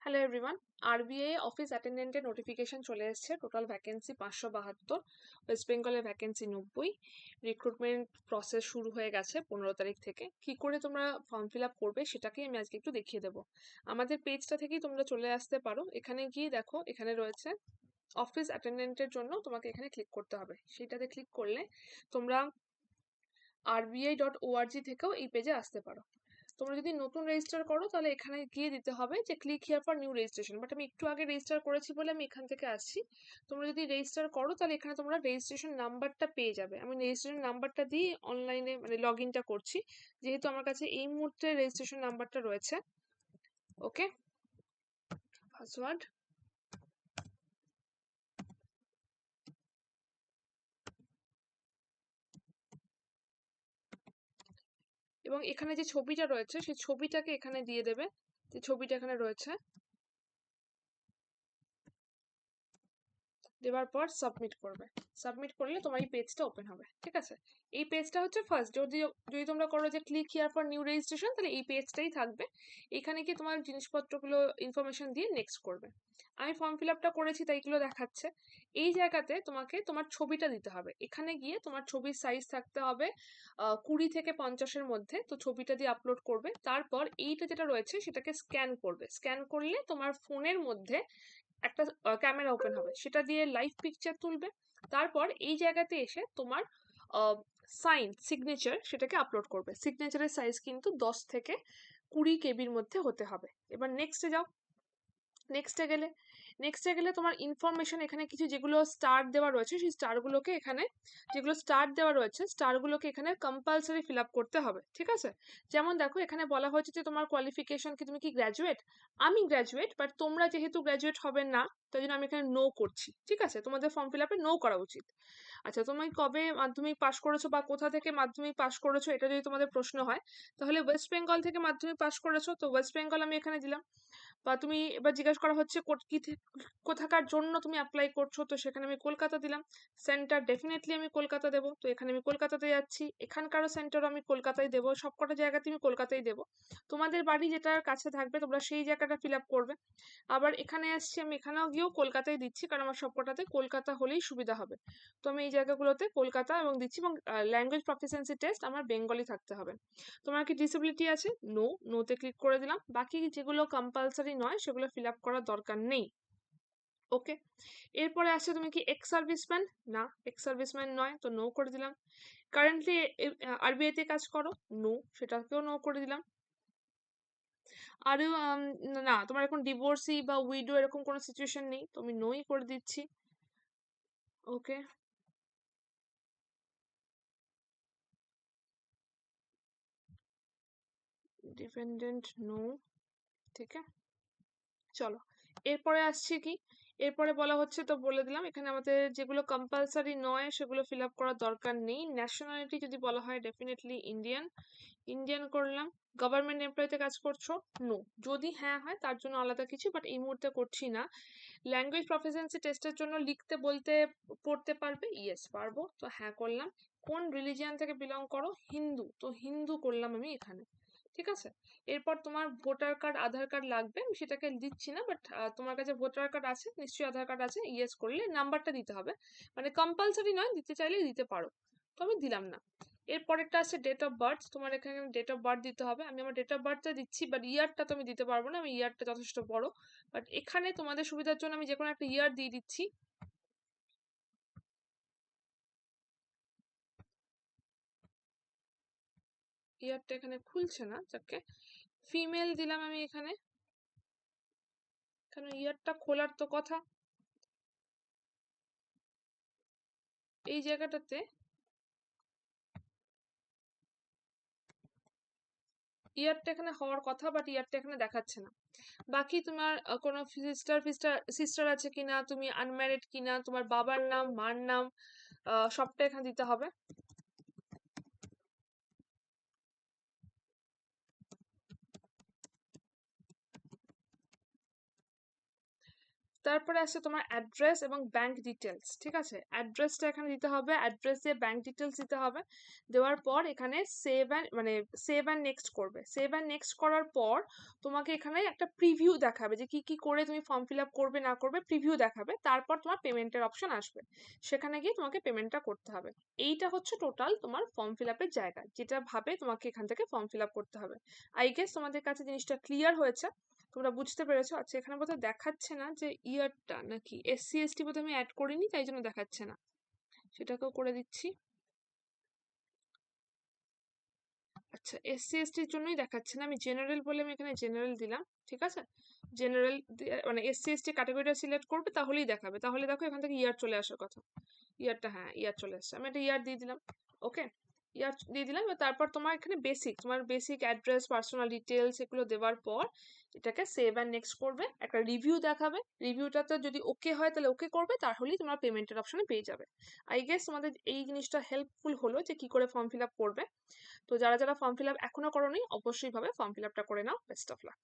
Hello everyone. RBI office অ্যাটেন্ডেন্টের notification চলে এসেছে। টোটাল ভ্যাকেন্সি 572, ওয়েস্ট বেঙ্গলের ভ্যাকেন্সি 90। রিক্রুটমেন্ট প্রসেস শুরু হয়ে গেছে 15 তারিখ থেকে। কি করে তোমরা ফর্ম ফিল আপ করবে সেটাকেই আমি আজকে একটু দেখিয়ে দেবো। আমাদের পেজটা থেকেই তোমরা চলে আসতে পারো। এখানে গিয়ে দেখো, এখানে রয়েছে অফিস অ্যাটেন্ডেন্টের জন্য, তোমাকে এখানে ক্লিক করতে হবে। সেটাতে ক্লিক করলে তোমরা RBI.org থেকেও এই পেজে আসতে পারো। তোমরা যদি নতুন রেজিস্টার করো তাহলে এখানে গিয়ে দিতে হবে যে click here for new registration, but আমি একটু আগে রেজিস্টার করেছি বলে আমি এখান থেকে আসছি। তোমরা যদি রেজিস্টার করো তাহলে এখানে তোমরা রেজিস্ট্রেশন নাম্বারটা পেয়ে যাবে। আমি রেজিস্ট্রেশন নাম্বারটা দিয়ে অনলাইনে লগ ইনটা করছি, যেহেতু আমার কাছে এই মুহূর্তে রেজিস্ট্রেশন নাম্বারটা রয়েছে। ওকে, পাসওয়ার্ড, এবং এখানে যে ছবিটা রয়েছে সেই ছবিটাকে এখানে দিয়ে দেবে। যে ছবিটা এখানে রয়েছে, দেওয়ার পর সাবমিট করবে। সাবমিট করলে তোমার এই পেজটা ওপেন হবে। ঠিক আছে, এই পেজটা হচ্ছে ফার্স্ট। যদি যদি তোমরা করো যে click here for new registration, তাহলে এই পেজটাই থাকবে। এখানে কি তোমার জিনিসপত্রগুলো ইনফরমেশন দিয়ে নেক্সট করবে। আমি ফর্ম ফিল আপটা করেছি তাই এগুলো দেখাচ্ছে। এই জায়গাতে তোমাকে তোমার ছবিটা দিতে হবে। এখানে গিয়ে তোমার ছবির সাইজ থাকতে হবে 20 থেকে 50-এর মধ্যে। তো ছবিটা দিয়ে আপলোড করবে। তারপর এইটা যেটা রয়েছে সেটাকে স্ক্যান করবে। স্ক্যান করলে তোমার ফোনের মধ্যে একটা ক্যামেরা ওপেন হবে, সেটা দিয়ে লাইভ পিকচার তুলবে। তারপর এই জায়গাতে এসে তোমার সাইন সিগনেচার সেটাকে আপলোড করবে। সিগনেচারের সাইজ কিন্তু 10 থেকে 20 কেবির মধ্যে হতে হবে। এবার নেক্সটে যাও। নেক্সটে গেলে তোমার ইনফরমেশন এখানে কিছু যেগুলো স্টার দেওয়া রয়েছে, সেই স্টারগুলোকে এখানে, যেগুলো স্টার দেওয়া রয়েছে স্টারগুলোকে এখানে কম্পালসারি ফিল আপ করতে হবে। ঠিক আছে, যেমন দেখো এখানে বলা হয়েছে যে তোমার কোয়ালিফিকেশন কি, তুমি কি গ্র্যাজুয়েট। আমি গ্র্যাজুয়েট, বাট তোমরা যেহেতু গ্র্যাজুয়েট হবে না, তাই জন্য আমি এখানে নো করছি। ঠিক আছে, তোমাদের ফর্ম ফিল আপে নো করা উচিত। আচ্ছা, তুমি কবে মাধ্যমিক পাশ করেছো বা কোথা থেকে মাধ্যমিক পাশ করেছো, এটা যদি তোমাদের প্রশ্ন হয়, তাহলে ওয়েস্ট বেঙ্গল থেকে মাধ্যমিক পাশ করেছো, তো ওয়েস্ট বেঙ্গল আমি এখানে দিলাম। বা তুমি এবার জিজ্ঞাসা করা হচ্ছে কোথাকার জন্য তুমি অ্যাপ্লাই করছো, তো সেখানে আমি কলকাতা দিলাম। সেন্টার ডেফিনেটলি আমি কলকাতা দেবো, তো এখানে আমি কলকাতাতে যাচ্ছি। এখানকারও সেন্টারও আমি কলকাতায় দেবো। সবকটা জায়গাতে আমি কলকাতায় দেবো। তোমাদের বাড়ি যেটার কাছে থাকবে তোমরা সেই জায়গাটা ফিল আপ করবে। আবার এখানে আসছি, আমি এখানেও গিয়েও কলকাতায় দিচ্ছি, কারণ আমার সবকটাতে কলকাতা হলেই সুবিধা হবে। তো আমি এই জায়গাগুলোতে কলকাতা এবং দিচ্ছি। এবং ল্যাঙ্গুয়েজ প্রফিসিয়েন্সি টেস্ট আমার বেঙ্গলি থাকতে হবে। তোমার কি ডিসেবিলিটি আছে? নো, নোতে ক্লিক করে দিলাম। বাকি যেগুলো কম্পালসারি নয় সেগুলো ফিল আপ করার দরকার নেই। ওকে, এরপরে আসছে তুমি কি এক্স সার্ভিসম্যান? না, এক্স সার্ভিসম্যান নয়, তো নো করে দিলাম। কারেন্টলি আরবিআই তে কাজ করো? নো, সেটাকেও নো করে দিলাম। আর না, তোমার এখন ডিভোর্সি বা উইডো এরকম কোনো সিচুয়েশন নেই, তো আমি নোই করে দিচ্ছি। ওকে, ডিপেন্ডেন্ট নো। ঠিক আছে, চলো এরপরে আসছে কি, এরপরে বলা হচ্ছে, তো বলে দিলাম এখানে আমাদের যেগুলো কম্পালসারি নয় সেগুলো ফিল আপ করার দরকার নেই। ন্যাশনালিটি যদি বলা হয় ডেফিনেটলি ইন্ডিয়ান, ইন্ডিয়ান করলাম। গভর্নমেন্ট এমপ্লয়িতে কাজ করছো? নো। যদি হ্যাঁ হয় তার জন্য আলাদা কিছু, বাট এই মুহূর্তে করছি না। ল্যাঙ্গুয়েজ প্রফিসিয়েন্সি টেস্টের জন্য লিখতে বলতে পড়তে পারবে? ইয়েস পারবো, তো হ্যাঁ করলাম। কোন রিলিজিয়ান থেকে বিলং করো? হিন্দু, তো হিন্দু করলাম আমি এখানে। ঠিক আছে, এরপর তোমার ভোটার কার্ড আধার কার্ড লাগবে, আমি সেটাকে দিচ্ছি না, বাট তোমার কাছে ভোটার কার্ড আছে নিশ্চয়ই, আধার কার্ড আছে। ইয়েস করলে নাম্বারটা দিতে হবে, মানে কম্পালসারি নয়, দিতে চাইলে দিতে পারো, তো আমি দিলাম না। এরপরেরটা আছে ডেট অফ বার্থ। তোমার এখানে ডেট অফ বার্থ দিতে হবে। আমি আমার ডেট অফ বার্থটা দিচ্ছি, বাট ইয়ারটা তো আমি দিতে পারবো না, আমি ইয়ারটা যথেষ্ট বড়। বাট এখানে তোমাদের সুবিধার জন্য আমি যে কোনো একটা ইয়ার দিয়ে দিচ্ছি। ইয়ারটা এখানে খুলছে না, যাকে ফিমেল দিলাম আমি এখানে, কারণ ইয়ারটা খোলার তো কথা। এই জায়গাটাতে ইয়ারটা এখানে হওয়ার কথা, বাট ইয়ারটা এখানে দেখাচ্ছে না। বাকি তোমার কোনো সিস্টার আছে কিনা, তুমি আনম্যারিড কিনা, তোমার বাবার নাম মার নাম সবটা এখানে দিতে হবে। তারপরে আসছে তোমার অ্যাড্রেস এবং ব্যাংক ডিটেলস। ঠিক আছে, অ্যাড্রেসটা এখানে দিতে হবে, অ্যাড্রেস দিয়ে ব্যাংক ডিটেলস দিতে হবে। দেওয়ার পর এখানে সেভ অ্যান্ড নেক্সট করবে। সেভ অ্যান্ড নেক্সট করার পর তোমাকে এখানে একটা প্রিভিউ দেখাবে যে কি কি করে তুমি ফর্ম ফিল আপ করবে না করবে, প্রিভিউ দেখাবে। তারপর তোমার পেমেন্টের অপশন আসবে, সেখানে গিয়ে তোমাকে পেমেন্টটা করতে হবে। এইটা হচ্ছে টোটাল তোমার ফর্ম ফিল আপের জায়গা, যেটা ভাবে তোমাকে এখান থেকে ফর্ম ফিল আপ করতে হবে। আই গেস তোমাদের কাছে জিনিসটা ক্লিয়ার হয়েছে, তোমরা বুঝতে পেরেছো। আচ্ছা, এখানে বোধহয় দেখাচ্ছে না যে ইয়ারটা নাকি এসসি এসটি বোধহয় আমি অ্যাড করিনি, তাই জন্য দেখাচ্ছে না, সেটাকেও করে দিচ্ছি। আচ্ছা, এসসি এসটির জন্যই দেখাচ্ছে না, আমি জেনারেল বলে আমি এখানে জেনারেল দিলাম। ঠিক আছে, জেনারেল মানে এসসি এসটি ক্যাটাগরিটা সিলেক্ট করবে তাহলেই দেখাবে। তাহলে দেখো এখান থেকে ইয়ার চলে আসার কথা, ইয়ারটা, হ্যাঁ ইয়ার চলে আসছে, আমি একটা ইয়ার দিয়ে দিলাম। ওকে, ইয়ার দিয়ে দিলাম। এবার তারপর তোমার এখানে তোমার বেসিক অ্যাড্রেস, পার্সোনাল ডিটেলস এগুলো দেওয়ার পর এটাকে সেভ অ্যান্ড নেক্সট করবে, একটা রিভিউ দেখাবে। রিভিউটাতে যদি ওকে হয় তাহলে ওকে করবে, তাহলেই তোমার পেমেন্টের অপশনে পেয়ে যাবে। আই গেস তোমাদের এই জিনিসটা হেল্পফুল হলো যে কি করে ফর্ম ফিল আপ করবে। তো যারা যারা ফর্ম ফিল আপ এখনো করোনি, অবশ্যই ভাবে ফর্ম ফিল আপটা করে নাও। Best of luck.